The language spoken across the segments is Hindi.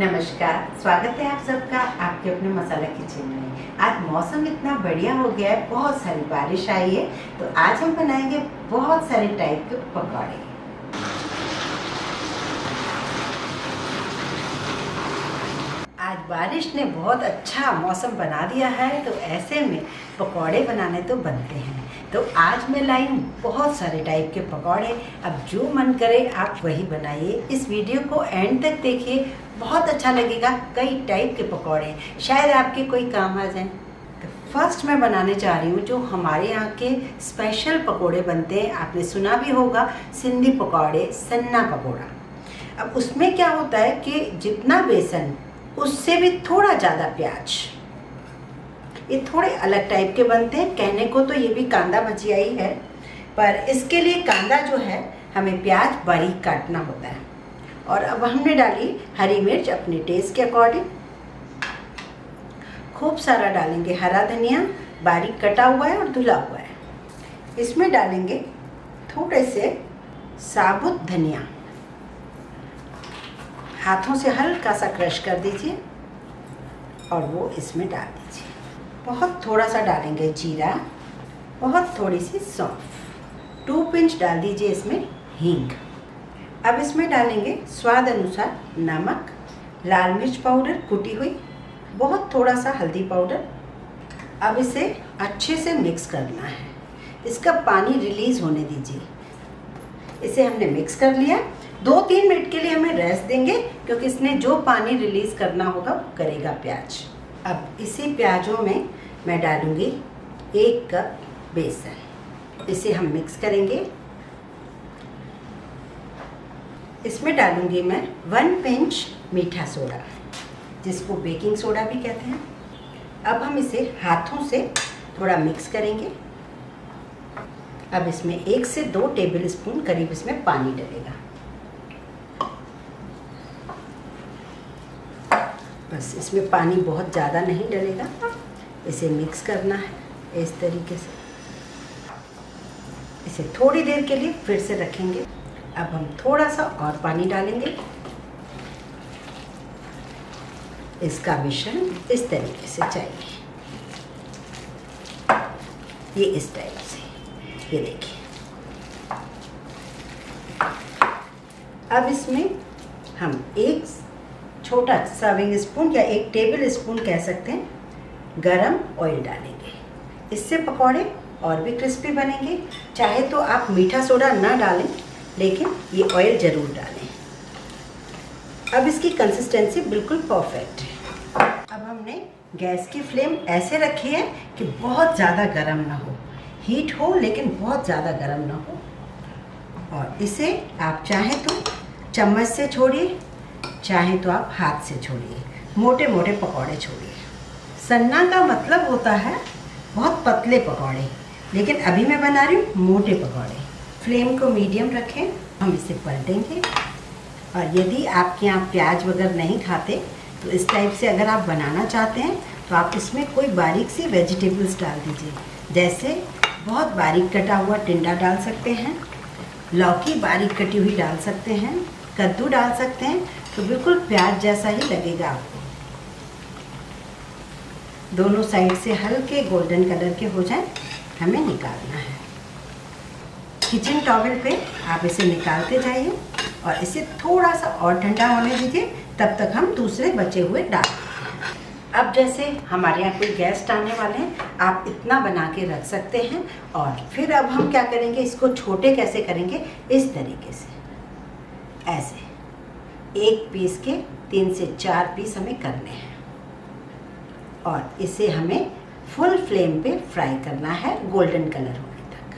नमस्कार, स्वागत है आप सबका आपके अपने मसाला किचन में। आज मौसम इतना बढ़िया हो गया है, बहुत सारी बारिश आई है, तो आज हम बनाएंगे बहुत सारे टाइप के पकौड़े। आज बारिश ने बहुत अच्छा मौसम बना दिया है, तो ऐसे में पकौड़े बनाने तो बनते हैं। तो आज मैं लाई हूँ बहुत सारे टाइप के पकौड़े। अब जो मन करे आप वही बनाइए। इस वीडियो को एंड तक देखिए, बहुत अच्छा लगेगा। कई टाइप के पकौड़े शायद आपके कोई काम आ जाएं। तो फर्स्ट मैं बनाने जा रही हूँ जो हमारे यहाँ के स्पेशल पकौड़े बनते हैं। आपने सुना भी होगा सिंधी पकौड़े, सन्ना पकौड़ा। अब उसमें क्या होता है कि जितना बेसन उससे भी थोड़ा ज़्यादा प्याज। ये थोड़े अलग टाइप के बनते हैं। कहने को तो ये भी कांदा भजिया ही है, पर इसके लिए कांदा जो है हमें प्याज बारीक काटना होता है। और अब हमने डाली हरी मिर्च अपने टेस्ट के अकॉर्डिंग। खूब सारा डालेंगे हरा धनिया, बारीक कटा हुआ है और धुला हुआ है। इसमें डालेंगे थोड़े से साबुत धनिया, हाथों से हल्का सा क्रश कर दीजिए और वो इसमें डाल दीजिए। बहुत थोड़ा सा डालेंगे जीरा, बहुत थोड़ी सी सौंफ, 2 पिंच डाल दीजिए इसमें हींग। अब इसमें डालेंगे स्वाद अनुसार नमक, लाल मिर्च पाउडर कुटी हुई, बहुत थोड़ा सा हल्दी पाउडर। अब इसे अच्छे से मिक्स करना है। इसका पानी रिलीज़ होने दीजिए। इसे हमने मिक्स कर लिया। 2-3 मिनट के लिए हमें रेस्ट देंगे, क्योंकि इसने जो पानी रिलीज़ करना होगा वो करेगा प्याज। अब इसी प्याजों में मैं डालूँगी 1 कप बेसन। इसे हम मिक्स करेंगे। इसमें डालूँगी मैं 1 पिंच मीठा सोडा, जिसको बेकिंग सोडा भी कहते हैं। अब हम इसे हाथों से थोड़ा मिक्स करेंगे। अब इसमें 1 से 2 टेबल स्पून करीब इसमें पानी डलेगा। बस इसमें पानी बहुत ज़्यादा नहीं डलेगा। इसे मिक्स करना है इस तरीके से। इसे थोड़ी देर के लिए फिर से रखेंगे। अब हम थोड़ा सा और पानी डालेंगे। इसका मिश्रण इस तरीके से चाहिए, ये इस टाइप से, ये देखिए। अब इसमें हम 1 छोटा सर्विंग स्पून या 1 टेबल स्पून कह सकते हैं गरम ऑयल डालेंगे। इससे पकौड़े और भी क्रिस्पी बनेंगे। चाहे तो आप मीठा सोडा ना डालें, लेकिन ये ऑयल ज़रूर डालें। अब इसकी कंसिस्टेंसी बिल्कुल परफेक्ट है। अब हमने गैस की फ्लेम ऐसे रखी है कि बहुत ज़्यादा गर्म ना हो, हीट हो लेकिन बहुत ज़्यादा गर्म ना हो। और इसे आप चाहें तो चम्मच से छोड़िए, चाहें तो आप हाथ से छोड़िए। मोटे मोटे पकौड़े छोड़िए। सन्ना का मतलब होता है बहुत पतले पकौड़े, लेकिन अभी मैं बना रही हूँ मोटे पकौड़े। फ्लेम को मीडियम रखें। हम इसे पलटेंगे। और यदि आपके यहाँ प्याज वगैरह नहीं खाते, तो इस टाइप से अगर आप बनाना चाहते हैं तो आप इसमें कोई बारीक सी वेजिटेबल्स डाल दीजिए। जैसे बहुत बारीक कटा हुआ टिंडा डाल सकते हैं, लौकी बारीक कटी हुई डाल सकते हैं, कद्दू डाल सकते हैं, तो बिल्कुल प्याज जैसा ही लगेगा आपको। दोनों साइड से हल्के गोल्डन कलर के हो जाए, हमें निकालना है। किचन टॉवल पे आप इसे निकालते जाइए और इसे थोड़ा सा और ठंडा होने दीजिए। तब तक हम दूसरे बचे हुए डाल देंगे। अब जैसे हमारे यहाँ कोई गेस्ट आने वाले हैं, आप इतना बना के रख सकते हैं। और फिर अब हम क्या करेंगे, इसको छोटे कैसे करेंगे, इस तरीके से, ऐसे 1 पीस के 3 से 4 पीस हमें करने हैं। और इसे हमें फुल फ्लेम पे फ्राई करना है गोल्डन कलर होने तक।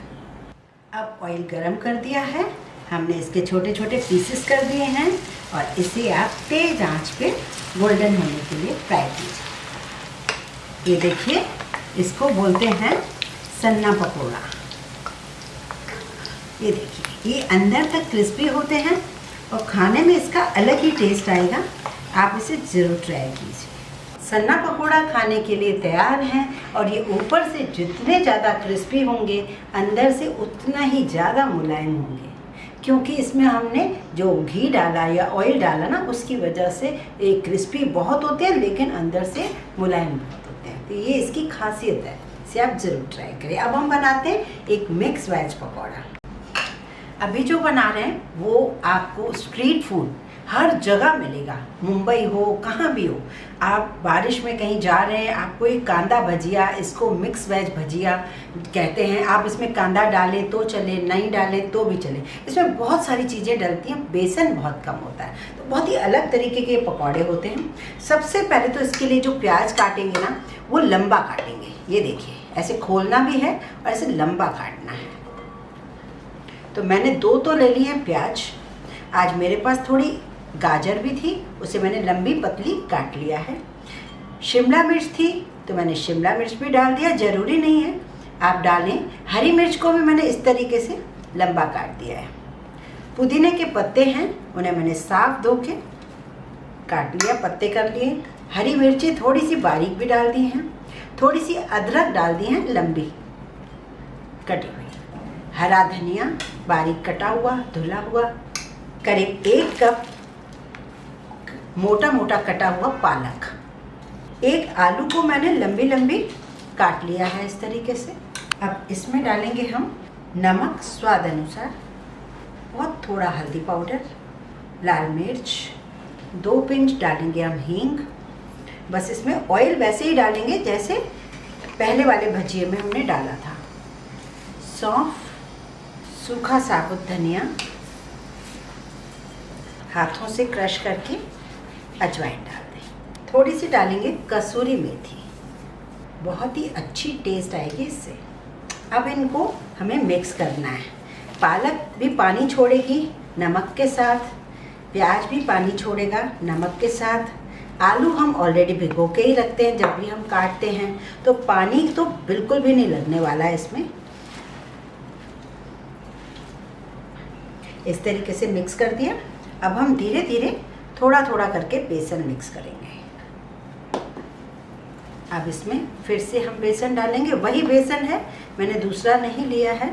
अब ऑयल गरम कर दिया है, हमने इसके छोटे छोटे पीसेस कर दिए हैं और इसे आप तेज आंच पे गोल्डन होने के लिए फ्राई कीजिए। ये देखिए, इसको बोलते हैं सन्ना पकौड़ा। ये देखिए, ये अंदर तक क्रिस्पी होते हैं और खाने में इसका अलग ही टेस्ट आएगा। आप इसे ज़रूर ट्राई कीजिए। सन्ना पकौड़ा खाने के लिए तैयार हैं। और ये ऊपर से जितने ज़्यादा क्रिस्पी होंगे, अंदर से उतना ही ज़्यादा मुलायम होंगे। क्योंकि इसमें हमने जो घी डाला या ऑयल डाला ना, उसकी वजह से एक क्रिस्पी बहुत होते हैं लेकिन अंदर से मुलायम बहुत होते हैं। तो ये इसकी खासियत है, इसे आप ज़रूर ट्राई करें। अब हम बनाते हैं एक मिक्स वेज पकौड़ा। अभी जो बना रहे हैं वो आपको स्ट्रीट फूड हर जगह मिलेगा, मुंबई हो कहाँ भी हो। आप बारिश में कहीं जा रहे हैं, आपको एक कांदा भजिया, इसको मिक्स वेज भजिया कहते हैं, आप इसमें कांदा डालें तो चले, नहीं डालें तो भी चले। इसमें बहुत सारी चीज़ें डलती हैं, बेसन बहुत कम होता है, तो बहुत ही अलग तरीके के पकौड़े होते हैं। सबसे पहले तो इसके लिए जो प्याज काटेंगे ना, वो लंबा काटेंगे। ये देखिए, ऐसे खोलना भी है और ऐसे लंबा काटना है। तो मैंने 2 तो ले लिए हैं प्याज। आज मेरे पास थोड़ी गाजर भी थी, उसे मैंने लंबी पतली काट लिया है। शिमला मिर्च थी तो मैंने शिमला मिर्च भी डाल दिया, ज़रूरी नहीं है आप डालें। हरी मिर्च को भी मैंने इस तरीके से लंबा काट दिया है। पुदीने के पत्ते हैं, उन्हें मैंने साफ धो के काट लिया, पत्ते कर लिए। हरी मिर्ची थोड़ी सी बारीक भी डाल दी हैं। थोड़ी सी अदरक डाल दी है लंबी कटी हुई। हरा धनिया बारीक कटा हुआ, धुला हुआ। करीब 1 कप मोटा मोटा कटा हुआ पालक। एक आलू को मैंने लंबी लंबी काट लिया है इस तरीके से। अब इसमें डालेंगे हम नमक स्वाद अनुसार, बहुत थोड़ा हल्दी पाउडर, लाल मिर्च, 2 पिंच डालेंगे हम हींग। बस इसमें ऑयल वैसे ही डालेंगे जैसे पहले वाले भजिए में हमने डाला था। सौंफ, सूखा साबुत धनिया, हाथों से क्रश करके अजवाइन डाल दें। थोड़ी सी डालेंगे कसूरी मेथी, बहुत ही अच्छी टेस्ट आएगी इससे। अब इनको हमें मिक्स करना है। पालक भी पानी छोड़ेगी नमक के साथ, प्याज भी पानी छोड़ेगा नमक के साथ। आलू हम ऑलरेडी भिगो के ही रखते हैं जब भी हम काटते हैं, तो पानी तो बिल्कुल भी नहीं लगने वाला है इसमें। इस तरीके से मिक्स कर दिया। अब हम धीरे धीरे थोड़ा थोड़ा करके बेसन मिक्स करेंगे। अब इसमें फिर से हम बेसन डालेंगे, वही बेसन है, मैंने दूसरा नहीं लिया है।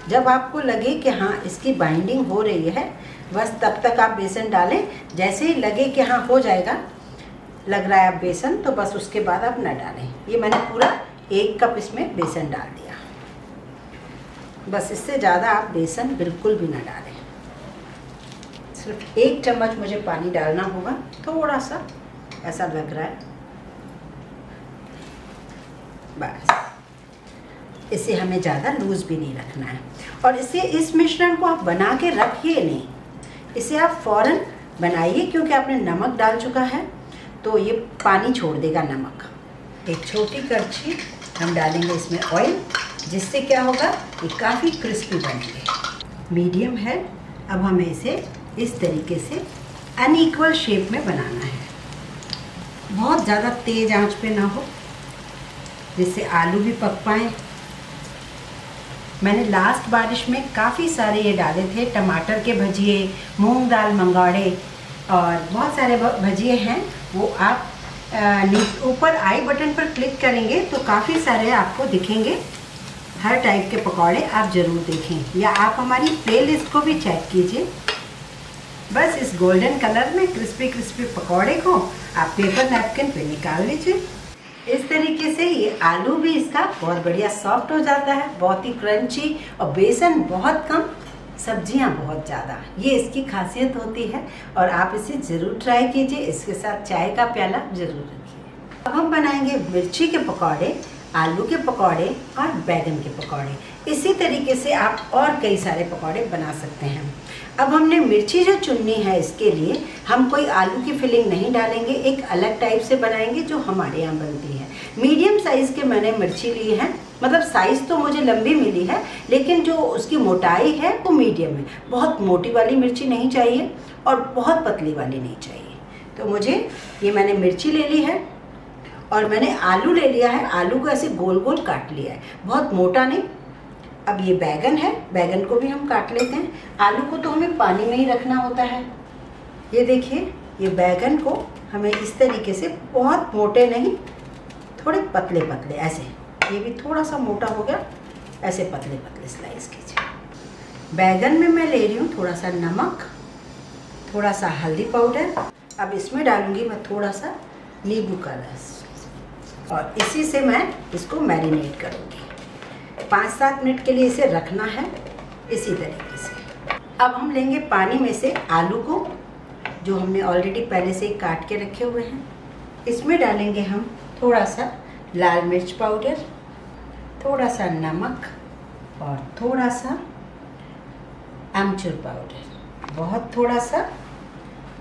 जब आपको लगे कि हाँ इसकी बाइंडिंग हो रही है, बस तब तक आप बेसन डालें। जैसे ही लगे कि हाँ हो जाएगा, लग रहा है अब बेसन, तो बस उसके बाद आप न डालें। ये मैंने पूरा 1 कप इसमें बेसन डाल दिया। बस इससे ज़्यादा आप बेसन बिल्कुल भी ना डालें। सिर्फ 1 चम्मच मुझे पानी डालना होगा, थोड़ा सा ऐसा लग रहा है, बस। इसे हमें ज़्यादा लूज़ भी नहीं रखना है। और इस मिश्रण को आप बना के रखिए नहीं, इसे आप फ़ौरन बनाइए, क्योंकि आपने नमक डाल चुका है तो ये पानी छोड़ देगा नमक। एक छोटी कड़छी हम डालेंगे इसमें ऑयल, जिससे क्या होगा, ये काफ़ी क्रिस्पी बनेंगे। मीडियम है। अब हमें इसे इस तरीके से अनइक्वल शेप में बनाना है, बहुत ज़्यादा तेज़ आंच पे ना हो, जिससे आलू भी पक पाएँ। मैंने लास्ट बारिश में काफ़ी सारे ये डाले थे, टमाटर के भजिए, मूंग दाल मंगौड़े और बहुत सारे भजिए हैं। वो आप ऊपर आई बटन पर क्लिक करेंगे तो काफ़ी सारे आपको दिखेंगे। हर टाइप के पकौड़े आप ज़रूर देखें, या आप हमारी प्लेलिस्ट को भी चेक कीजिए। बस इस गोल्डन कलर में क्रिस्पी क्रिस्पी पकौड़े को आप पेपर नैपकिन पे निकाल लीजिए। इस तरीके से ये आलू भी इसका बहुत बढ़िया सॉफ्ट हो जाता है, बहुत ही क्रंची, और बेसन बहुत कम, सब्जियां बहुत ज़्यादा। ये इसकी खासियत होती है और आप इसे ज़रूर ट्राई कीजिए। इसके साथ चाय का प्याला ज़रूर रखिए। अब हम बनाएंगे मिर्ची के पकौड़े, आलू के पकौड़े और बैगन के पकौड़े। इसी तरीके से आप और कई सारे पकौड़े बना सकते हैं। अब हमने मिर्ची जो चुननी है, इसके लिए हम कोई आलू की फिलिंग नहीं डालेंगे, एक अलग टाइप से बनाएंगे जो हमारे यहाँ बनती है। मीडियम साइज़ के मैंने मिर्ची ली है, मतलब साइज़ तो मुझे लंबी मिली है, लेकिन जो उसकी मोटाई है वो मीडियम है। बहुत मोटी वाली मिर्ची नहीं चाहिए और बहुत पतली वाली नहीं चाहिए। तो मुझे ये मैंने मिर्ची ले ली है और मैंने आलू ले लिया है। आलू को ऐसे गोल गोल काट लिया है, बहुत मोटा नहीं। अब ये बैगन है, बैगन को भी हम काट लेते हैं। आलू को तो हमें पानी में ही रखना होता है। ये देखिए, ये बैगन को हमें इस तरीके से, बहुत मोटे नहीं, थोड़े पतले पतले ऐसे ये भी थोड़ा सा मोटा हो गया, ऐसे पतले पतले स्लाइस कीजिए। बैगन में मैं ले रही हूँ थोड़ा सा नमक, थोड़ा सा हल्दी पाउडर। अब इसमें डालूंगी मैं थोड़ा सा नींबू का रस और इसी से मैं इसको मैरिनेट करूँगी। 5-7 मिनट के लिए इसे रखना है इसी तरीके से। अब हम लेंगे पानी में से आलू को, जो हमने ऑलरेडी पहले से ही काट के रखे हुए हैं। इसमें डालेंगे हम थोड़ा सा लाल मिर्च पाउडर, थोड़ा सा नमक और थोड़ा सा आमचूर पाउडर, बहुत थोड़ा सा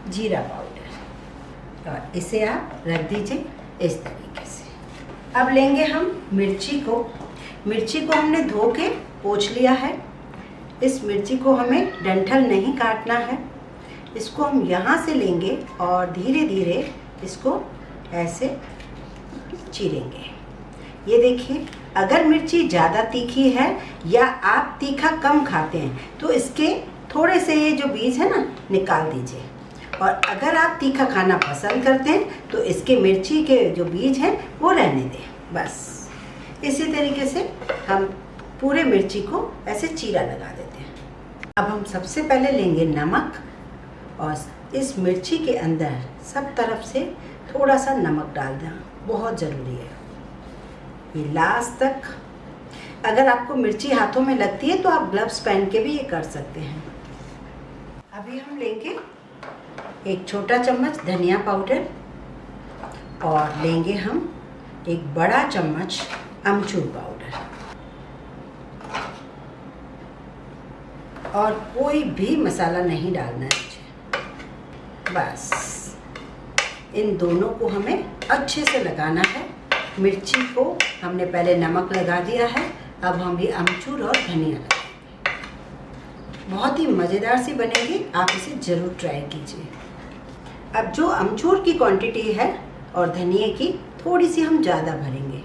जीरा पाउडर, और इसे आप रख दीजिए इस तरीके से। अब लेंगे हम मिर्ची को हमने धो के पोंछ लिया है। इस मिर्ची को हमें डंठल नहीं काटना है, इसको हम यहाँ से लेंगे और धीरे धीरे इसको ऐसे चीरेंगे। ये देखिए, अगर मिर्ची ज़्यादा तीखी है या आप तीखा कम खाते हैं तो इसके थोड़े से ये जो बीज है ना निकाल दीजिए, और अगर आप तीखा खाना पसंद करते हैं तो इसके मिर्ची के जो बीज हैं वो रहने दें। बस इसी तरीके से हम पूरे मिर्ची को ऐसे चीरा लगा देते हैं। अब हम सबसे पहले लेंगे नमक और इस मिर्ची के अंदर सब तरफ से थोड़ा सा नमक डाल दें, बहुत ज़रूरी है ये लास्ट तक। अगर आपको मिर्ची हाथों में लगती है तो आप ग्लव्स पहन के भी ये कर सकते हैं। अभी हम लेंगे 1 छोटा चम्मच धनिया पाउडर और लेंगे हम 1 बड़ा चम्मच अमचूर पाउडर, और कोई भी मसाला नहीं डालना है मुझे। बस इन दोनों को हमें अच्छे से लगाना है। मिर्ची को हमने पहले नमक लगा दिया है, अब हम भी अमचूर और धनिया लगाएंगे। बहुत ही मज़ेदार सी बनेगी, आप इसे ज़रूर ट्राई कीजिए। अब जो अमचूर की क्वांटिटी है और धनिया की थोड़ी सी हम ज़्यादा भरेंगे।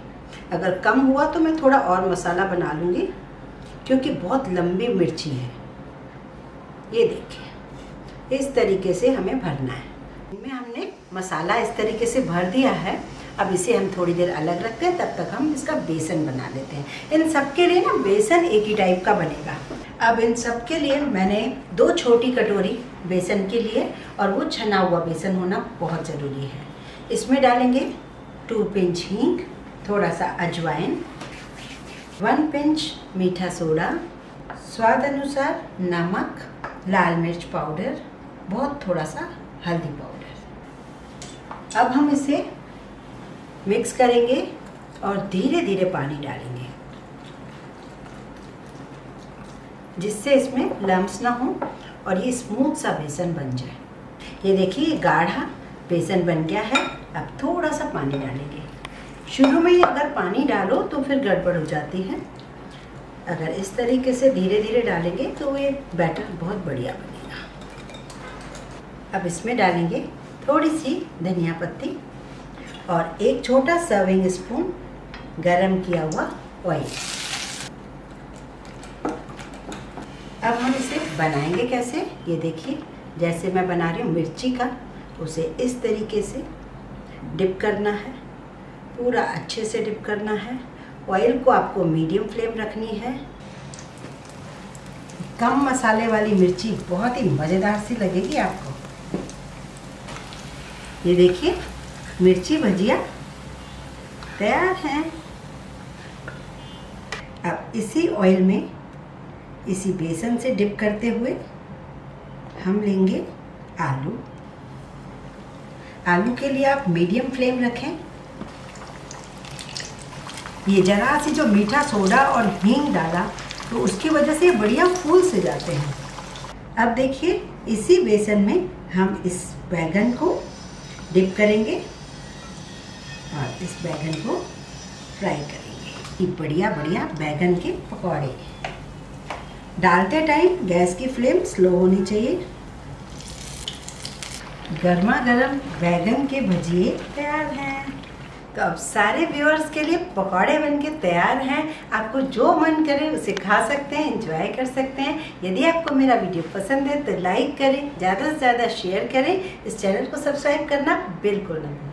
अगर कम हुआ तो मैं थोड़ा और मसाला बना लूँगी, क्योंकि बहुत लंबी मिर्ची है। ये देखिए, इस तरीके से हमें भरना है। इनमें हमने मसाला इस तरीके से भर दिया है। अब इसे हम थोड़ी देर अलग रखते हैं, तब तक हम इसका बेसन बना लेते हैं। इन सब के लिए ना बेसन एक ही टाइप का बनेगा। अब इन सब के लिए मैंने 2 छोटी कटोरी बेसन के लिए, और वो छना हुआ बेसन होना बहुत ज़रूरी है। इसमें डालेंगे 2 पिंच हींग, थोड़ा सा अजवाइन, 1 पिंच मीठा सोडा, स्वाद अनुसार नमक, लाल मिर्च पाउडर, बहुत थोड़ा सा हल्दी पाउडर। अब हम इसे मिक्स करेंगे और धीरे धीरे पानी डालेंगे, जिससे इसमें लम्स ना हो और ये स्मूथ सा बेसन बन जाए। ये देखिए, गाढ़ा बेसन बन गया है। अब थोड़ा सा पानी डालेंगे। शुरू में ही अगर पानी डालो तो फिर गड़बड़ हो जाती है। अगर इस तरीके से धीरे धीरे डालेंगे तो ये बैटर बहुत बढ़िया बनेगा। अब इसमें डालेंगे थोड़ी सी धनिया पत्ती और 1 छोटा सर्विंग स्पून गरम किया हुआ ऑयल। अब हम इसे बनाएंगे कैसे, ये देखिए। जैसे मैं बना रही हूँ मिर्ची का, उसे इस तरीके से डिप करना है, पूरा अच्छे से डिप करना है। ऑयल को आपको मीडियम फ्लेम रखनी है। कम मसाले वाली मिर्ची बहुत ही मज़ेदार सी लगेगी आपको। ये देखिए, मिर्ची भजिया तैयार है। अब इसी ऑयल में, इसी बेसन से डिप करते हुए हम लेंगे आलू। आलू के लिए आप मीडियम फ्लेम रखें। ये जरा सी जो मीठा सोडा और हींग डाला तो उसकी वजह से बढ़िया फूल से जाते हैं। अब देखिए, इसी बेसन में हम इस बैगन को डिप करेंगे और इस बैगन को फ्राई करेंगे। ये बढ़िया बढ़िया बैगन के पकौड़े। डालते टाइम गैस की फ्लेम स्लो होनी चाहिए। गर्मा गर्म बैगन के भजिए तैयार हैं। तो अब सारे व्यूअर्स के लिए पकौड़े बनके तैयार हैं। आपको जो मन करे उसे खा सकते हैं, एंजॉय कर सकते हैं। यदि आपको मेरा वीडियो पसंद है तो लाइक करें, ज़्यादा से ज़्यादा शेयर करें। इस चैनल को सब्सक्राइब करना बिल्कुल ना भूलें।